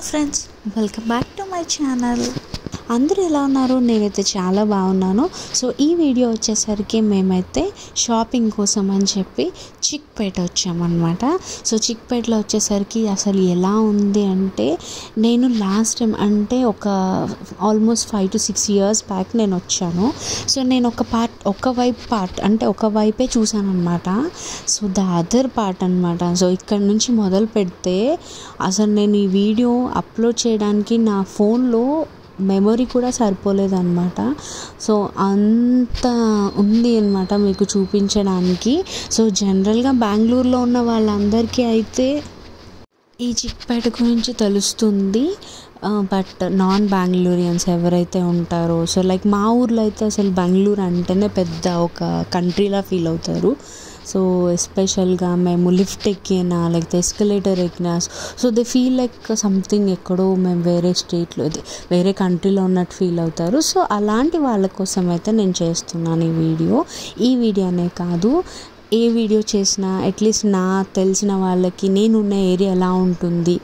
Friends, welcome back to my channel. అందరూ ఎలా ఉన్నారు? నేనైతే చాలా బాగున్నాను. సో ఈ వీడియో వచ్చేసరికి మేమైతే షాపింగ్ కోసం అని చెప్పి చిక్పేట వచ్చామన్నమాట. సో చిక్పేటలో వచ్చేసరికి అసలు ఎలా ఉంది అంటే, నేను లాస్ట్ టైం అంటే ఆల్మోస్ట్ 5 to 6 years బ్యాక్ నేను వచ్చాను. సో నేను ఒక వైపే చూసాను అనమాట. సో ద అదర్ పార్ట్ అనమాట. సో ఇక్కడ నుంచి మొదలు పెడితే అసలు నేను ఈ వీడియో అప్లోడ్ చేయడానికి నా ఫోన్లో మెమొరీ కూడా సరిపోలేదన్నమాట. సో అంత ఉంది అనమాట మీకు చూపించడానికి. సో జనరల్గా బెంగళూరులో ఉన్న వాళ్ళందరికీ అయితే ఈ చిక్పేట గురించి తెలుస్తుంది. బట్ నాన్ బెంగళూరియన్స్ ఎవరైతే ఉంటారో, సో లైక్ మా ఊర్లో అయితే అసలు బెంగళూరు అంటేనే పెద్ద ఒక కంట్రీలా ఫీల్ అవుతారు. సో ఎస్పెషల్గా మేము లిఫ్ట్ ఎక్కినా లేకపోతే ఎస్కలేటర్ ఎక్కినా, so they feel like something ఎక్కడో మేము వేరే స్టేట్లో వేరే కంట్రీలో ఉన్నట్టు ఫీల్ అవుతారు. సో అలాంటి వాళ్ళ కోసం అయితే నేను చేస్తున్నాను ఈ వీడియోనే కాదు, ఏ వీడియో చేసినా అట్లీస్ట్ నా తెలిసిన వాళ్ళకి నేనున్న ఏరియా ఎలా ఉంటుంది,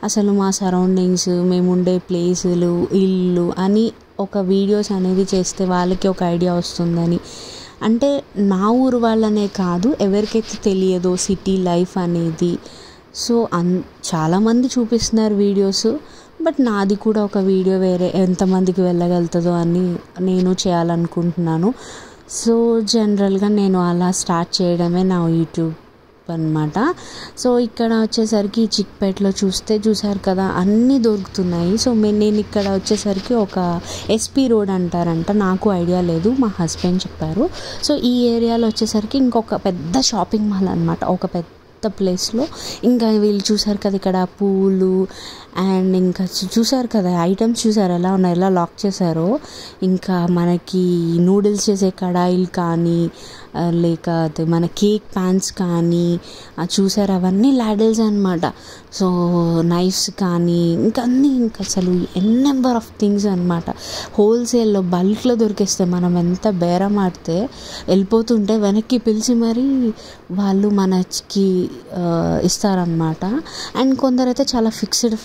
అసలు మా సరౌండింగ్స్, మేము ఉండే ప్లేసులు, ఇల్లు అని ఒక వీడియోస్ అనేది చేస్తే వాళ్ళకి ఒక ఐడియా వస్తుందని. అంటే నా ఊరు వాళ్ళనే కాదు, ఎవరికైతే తెలియదో సిటీ లైఫ్ అనేది. సో చాలామంది చూపిస్తున్నారు వీడియోస్, బట్ నాది కూడా ఒక వీడియో వేరే ఎంతమందికి వెళ్ళగలుగుతుందో అని నేను చేయాలనుకుంటున్నాను. సో జనరల్గా నేను అలా స్టార్ట్ చేయడమే నా యూట్యూబ్ అనమాట. సో ఇక్కడ వచ్చేసరికి చిక్పేటలో చూసారు కదా, అన్నీ దొరుకుతున్నాయి. సో నేను ఇక్కడ వచ్చేసరికి ఒక ఎస్పీ రోడ్ అంటారంట, నాకు ఐడియా లేదు, మా హస్బెండ్ చెప్పారు. సో ఈ ఏరియాలో వచ్చేసరికి ఇంకొక పెద్ద షాపింగ్ మాల్ అనమాట, ఒక పెద్ద ప్లేస్లో. ఇంకా వీళ్ళు చూసారు కదా ఇక్కడ పూలు అండ్ ఇంకా చూసారు కదా ఐటమ్స్, చూసారు ఎలా ఉన్నాయి, ఎలా లాక్ చేశారో. ఇంకా మనకి నూడిల్స్ చేసే కడాయిలు కానీ, లేక మన కేక్ ప్యాన్స్ కానీ చూసారు, అవన్నీ లాడల్స్ అనమాట. సో నైఫ్స్ కానీ ఇంకా అసలు నెంబర్ ఆఫ్ థింగ్స్ అనమాట. హోల్సేల్లో బల్క్లో దొరికేస్తాయి. మనం ఎంత బేరం ఆడితే వెళ్ళిపోతుంటే వెనక్కి పిలిచి మరీ వాళ్ళు మనకి ఇస్తారనమాట. అండ్ కొందరైతే చాలా ఫిక్స్డ్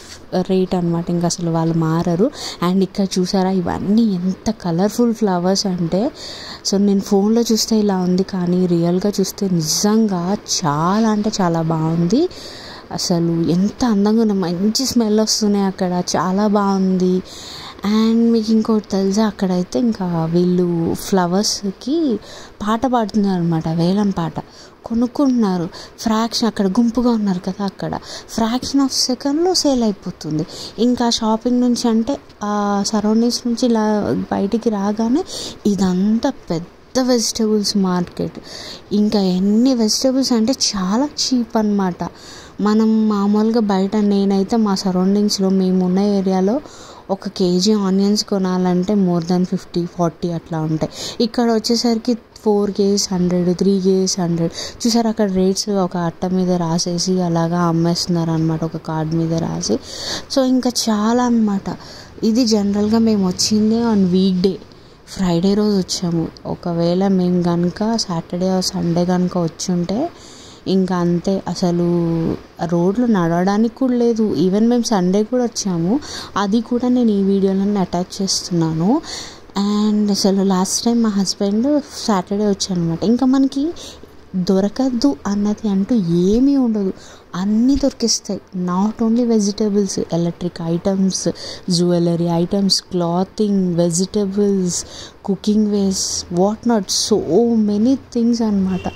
రేట్ అనమాట, ఇంకా అసలు వాళ్ళు మారరు. అండ్ ఇక్కడ చూసారా ఇవన్నీ ఎంత కలర్ఫుల్ ఫ్లవర్స్ అంటే, సో నేను ఫోన్లో చూస్తే ఇలా ఉంది, కానీ రియల్గా చూస్తే నిజంగా చాలా అంటే చాలా బాగుంది. అసలు ఎంత అందంగా ఉన్నాయి, మంచి స్మెల్ వస్తున్నాయి అక్కడ, చాలా బాగుంది. అండ్ మీకు ఇంకోటి తెలుసా, అక్కడైతే ఇంకా వీళ్ళు ఫ్లవర్స్కి పాట పాడుతున్నారు అనమాట, వేలం పాట కొనుక్కుంటున్నారు. ఫ్రాక్షన్ అక్కడ గుంపుగా ఉన్నారు కదా, అక్కడ ఫ్రాక్షన్ ఆఫ్ సెకండ్లో సేల్ అయిపోతుంది. ఇంకా షాపింగ్ నుంచి అంటే ఆ సరౌండింగ్స్ నుంచి ఇలా బయటికి రాగానే ఇదంతా పెద్ద వెజిటబుల్స్ మార్కెట్. ఇంకా ఎన్ని వెజిటబుల్స్ అంటే చాలా చీప్ అనమాట. మనం మామూలుగా బయట, నేనైతే మా సరౌండింగ్స్లో మేమున్న ఏరియాలో 1 kg ఆనియన్స్ కొనాలంటే మోర్ దాన్ 50-40 అట్లా ఉంటాయి. ఇక్కడ వచ్చేసరికి 4 kgs 100, 3 kgs 100. చూసారు అక్కడ రేట్స్ ఒక అట్ట మీద రాసేసి అలాగా అమ్మేస్తున్నారు అనమాట, ఒక కార్డ్ మీద రాసి. సో ఇంకా చాలా అనమాట. ఇది జనరల్గా మేము వచ్చిందే ఆన్ వీక్ డే, ఫ్రైడే రోజు వచ్చాము. ఒకవేళ మేము కనుక సాటర్డే సండే కనుక వచ్చుంటే ఇంకా అంతే, అసలు రోడ్లు నడవడానికి కూడా లేదు. ఈవెన్ మేము సండే కూడా వచ్చాము, అది కూడా నేను ఈ వీడియోలో అటాచ్ చేస్తున్నాను. అండ్ అసలు లాస్ట్ టైం మా హస్బెండ్ సాటర్డే వచ్చానమాట. ఇంకా మనకి దొరకద్దు అన్నది అంటూ ఏమీ ఉండదు, అన్నీ దొరికిస్తాయి. Not only vegetables, electric items, jewellery items, clothing, vegetables, cooking ways, what not, so many things అనమాట.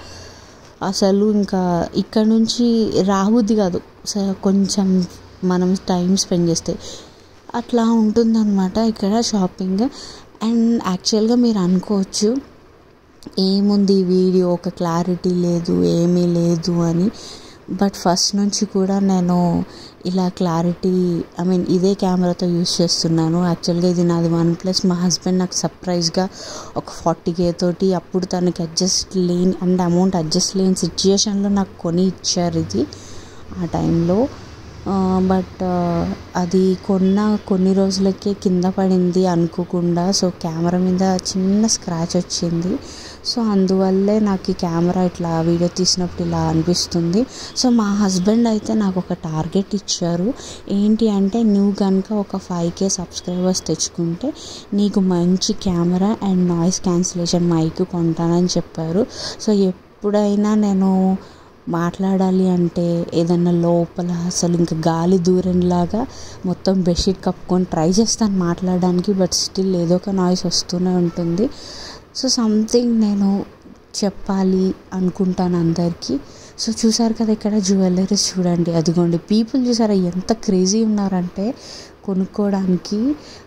అసలు ఇంకా ఇక్కడ నుంచి రాబుద్ది కాదు, కొంచెం మనం టైం స్పెండ్ చేస్తే అట్లా ఉంటుందన్నమాట ఇక్కడ షాపింగ్. అండ్ యాక్చువల్గా మీరు అనుకోవచ్చు ఏముంది ఈ వీడియో, ఒక క్లారిటీ లేదు, ఏమీ లేదు అని. బట్ ఫస్ట్ నుంచి కూడా నేను ఇలా క్లారిటీ ఇదే కెమెరాతో యూస్ చేస్తున్నాను. యాక్చువల్గా ఇది నాది OnePlus. మా హస్బెండ్ నాకు సర్ప్రైజ్గా ఒక 40K తోటి, అప్పుడు తనకి అమౌంట్ అడ్జస్ట్ లేని సిచ్యుయేషన్లో నాకు కొని ఇచ్చారు ఇది ఆ టైంలో. బట్ అది కొన్ని రోజులకే కింద పడింది అనుకోకుండా. సో కెమెరా మీద చిన్న స్క్రాచ్ వచ్చింది. సో అందువల్లే నాకు ఈ కెమెరా ఇట్లా వీడియో తీసినప్పుడు ఇలా అనిపిస్తుంది. సో మా హస్బెండ్ అయితే నాకు ఒక టార్గెట్ ఇచ్చారు. ఏంటి అంటే, నువ్వు కనుక ఒక 5K సబ్స్క్రైబర్స్ తెచ్చుకుంటే నీకు మంచి camera and noise cancellation mic కొంటానని చెప్పారు. సో ఎప్పుడైనా నేను మాట్లాడాలి అంటే ఏదన్నా లోపల అసలు ఇంకా గాలి దూరంలాగా మొత్తం బెడ్షీట్ కప్పుకొని ట్రై చేస్తాను మాట్లాడడానికి. బట్ స్టిల్ ఏదో ఒక నాయిస్ వస్తూనే ఉంటుంది. సో సంథింగ్ నేను చెప్పాలి అనుకుంటాను అందరికీ. సో చూసారు కదా ఇక్కడ జ్యువెలరీస్ చూడండి, అదిగోండి. పీపుల్ చూసారా ఎంత క్రేజీ ఉన్నారంటే కొనుక్కోవడానికి,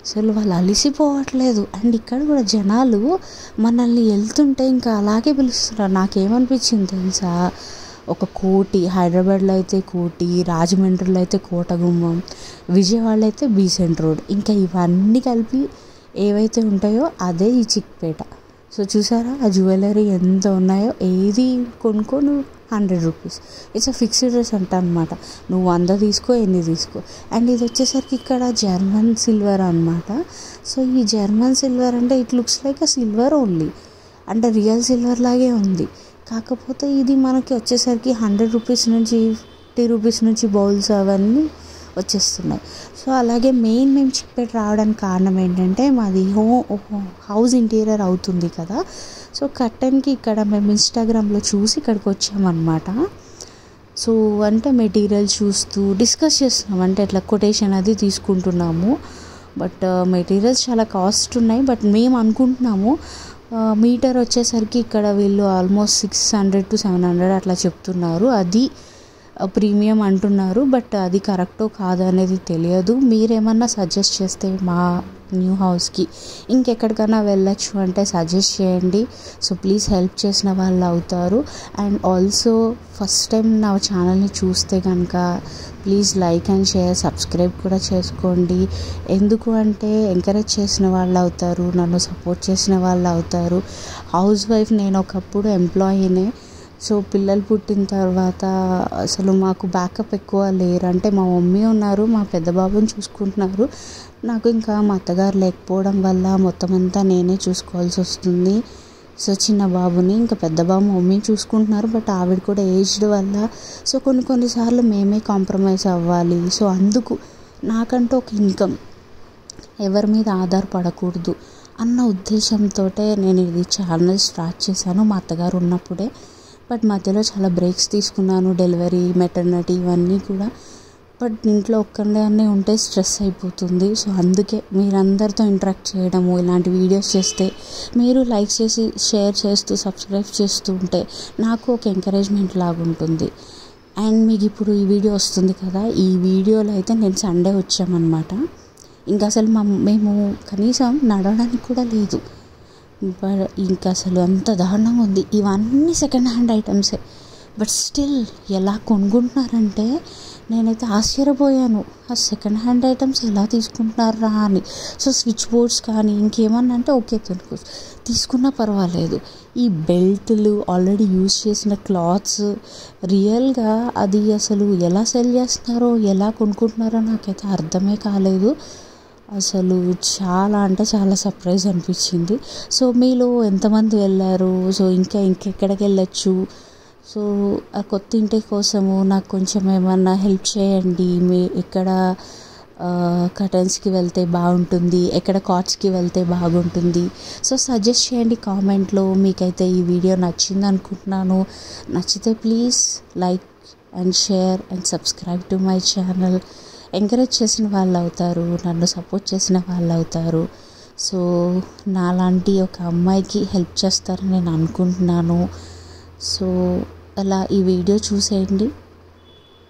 అసలు వాళ్ళు అలిసిపోవట్లేదు. అండ్ ఇక్కడ కూడా జనాలు మనల్ని వెళ్తుంటే ఇంకా అలాగే పిలుస్తున్నారు. నాకేమనిపించింది తెలుసా, ఒక కోటి, హైదరాబాద్లో అయితే కోటి, రాజమండ్రిలో అయితే కోటగుమ్మం, విజయవాడలో అయితే బీసెంట్ రోడ్, ఇంకా ఇవన్నీ కలిపి ఏవైతే ఉంటాయో అదే ఈ చిక్పేట. సో చూసారా ఆ జ్యువెలరీ ఎంత ఉన్నాయో, ఏది కొనుక్కో నువ్వు 100 rupees. It's a fixed rate అంట అనమాట. నువ్వు 100 తీసుకో, ఎన్ని తీసుకో. అండ్ ఇది వచ్చేసరికి ఇక్కడ జర్మన్ సిల్వర్ అనమాట. సో ఈ జర్మన్ సిల్వర్ అంటే it looks like a silver only, అంటే రియల్ సిల్వర్ లాగే ఉంది. కాకపోతే ఇది మనకి వచ్చేసరికి 100 రూపీస్ నుంచి 50 రూపీస్ నుంచి బౌల్స్ అవన్నీ వచ్చేస్తున్నాయి. సో అలాగే మేము చిక్పేట రావడానికి కారణం ఏంటంటే, మాది హౌస్ ఇంటీరియర్ అవుతుంది కదా. సో కర్టెన్కి ఇక్కడ మేము ఇన్స్టాగ్రామ్లో చూసి ఇక్కడికి వచ్చామన్నమాట. సో అంటే మెటీరియల్ చూస్తూ డిస్కస్ చేస్తున్నాం, అంటే ఇట్లా కొటేషన్ అది తీసుకుంటున్నాము. బట్ మెటీరియల్స్ చాలా కాస్ట్ ఉన్నాయి. బట్ మేము అనుకుంటున్నాము మీటర్ వచ్చేసరికి ఇక్కడ వీళ్ళు ఆల్మోస్ట్ 600 to 700 అట్లా చెప్తున్నారు. అది ప్రీమియం అంటున్నారు. బట్ అది కరెక్టో కాదో అనేది తెలియదు. మీరేమన్నా సజెస్ట్ చేస్తే మా న్యూ హౌస్కి ఇంకెక్కడికైనా వెళ్ళొచ్చు అంటే సజెస్ట్ చేయండి. సో ప్లీజ్ హెల్ప్ చేసిన వాళ్ళు అవుతారు. అండ్ ఆల్సో ఫస్ట్ టైం నా ఛానల్ని చూస్తే కనుక please like and share, subscribe కూడా చేసుకోండి. ఎందుకు అంటే ఎంకరేజ్ చేసిన వాళ్ళు అవుతారు, నన్ను సపోర్ట్ చేసిన వాళ్ళు అవుతారు. హౌస్ వైఫ్ నేను, ఒకప్పుడు ఎంప్లాయీనే. సో పిల్లలు పుట్టిన తర్వాత అసలు మాకు బ్యాకప్ ఎక్కువ లేరు. అంటే మా మమ్మీ ఉన్నారు, మా పెద్ద బాబుని చూసుకుంటున్నారు. నాకు ఇంకా మా అత్తగారు లేకపోవడం వల్ల మొత్తం అంతా నేనే చూసుకోవాల్సి వస్తుంది. సో చిన్న బాబుని, ఇంకా పెద్ద బాబు మమ్మీ చూసుకుంటున్నారు. బట్ ఆవిడ కూడా ఏజ్డ్ వల్ల సో కొన్నిసార్లు మేమే కాంప్రమైజ్ అవ్వాలి. సో అందుకు నాకంటూ ఒక ఇన్కమ్, ఎవరి మీద ఆధారపడకూడదు అన్న ఉద్దేశంతో నేను ఇది ఛానల్ స్టార్ట్ చేశాను మా అత్తగారు ఉన్నప్పుడే. బట్ మధ్యలో చాలా బ్రేక్స్ తీసుకున్నాను, డెలివరీ, మెటర్నిటీ ఇవన్నీ కూడా. బట్ ఇంట్లో ఒక్కడే ఉంటే స్ట్రెస్ అయిపోతుంది. సో అందుకే మీరందరితో ఇంటరాక్ట్ చేయడము, ఇలాంటి వీడియోస్ చేస్తే మీరు లైక్ చేసి షేర్ చేస్తూ సబ్స్క్రైబ్ చేస్తూ ఉంటే నాకు ఒక ఎంకరేజ్మెంట్ లాగా ఉంటుంది. అండ్ మీకు ఇప్పుడు ఈ వీడియో వస్తుంది కదా, ఈ వీడియోలో అయితే నేను సండే వచ్చామన్నమాట. ఇంకా అసలు మేము కనీసం నడవడానికి కూడా లేదు. ఇంకా అసలు అంత దారుణంగా ఉంది. ఇవన్నీ సెకండ్ హ్యాండ్ ఐటమ్సే. బట్ స్టిల్ ఎలా కొనుక్కుంటున్నారంటే నేనైతే ఆశ్చర్యపోయాను, ఆ సెకండ్ హ్యాండ్ ఐటమ్స్ ఎలా తీసుకుంటున్నారా అని. సో స్విచ్ బోర్డ్స్ కానీ ఇంకేమన్నా అంటే ఓకే తీసుకున్నా పర్వాలేదు. ఈ బెల్ట్లు, ఆల్రెడీ యూజ్ చేసిన క్లాత్స్, రియల్గా అది అసలు ఎలా సెల్ చేస్తున్నారో, ఎలా కొనుక్కుంటున్నారో నాకైతే అర్థమే కాలేదు. అసలు చాలా అంటే చాలా సర్ప్రైజ్ అనిపించింది. సో మీలో ఎంతమంది వెళ్ళారు, సో ఇంకెక్కడికి వెళ్ళచ్చు, సో ఆ కొత్త ఇంటి కోసము నాకు కొంచెం ఏమన్నా హెల్ప్ చేయండి. ఎక్కడ కర్టన్స్కి వెళ్తే బాగుంటుంది, ఎక్కడ కాట్స్కి వెళ్తే బాగుంటుంది, సో సజెస్ట్ చేయండి కామెంట్లో. మీకైతే ఈ వీడియో నచ్చింది అనుకుంటున్నాను. నచ్చితే please like and share and subscribe to my channel. Encourage చేసిన వాళ్ళు అవుతారు, నన్ను సపోర్ట్ చేసిన వాళ్ళు అవుతారు. సో నాలాంటి ఒక అమ్మాయికి హెల్ప్ చేస్తారని నేను అనుకుంటున్నాను. సో అలా ఈ వీడియో చూసేయండి.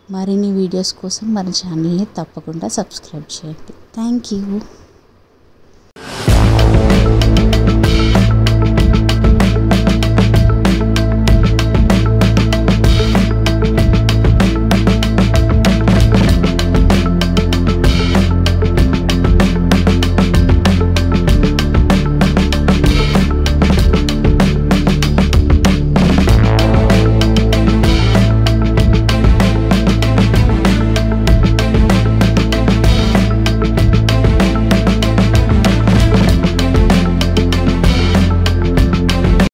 మరిన్ని వీడియోస్ కోసం మన ఛానల్ని తప్పకుండా సబ్స్క్రైబ్ చేయండి. Thank you.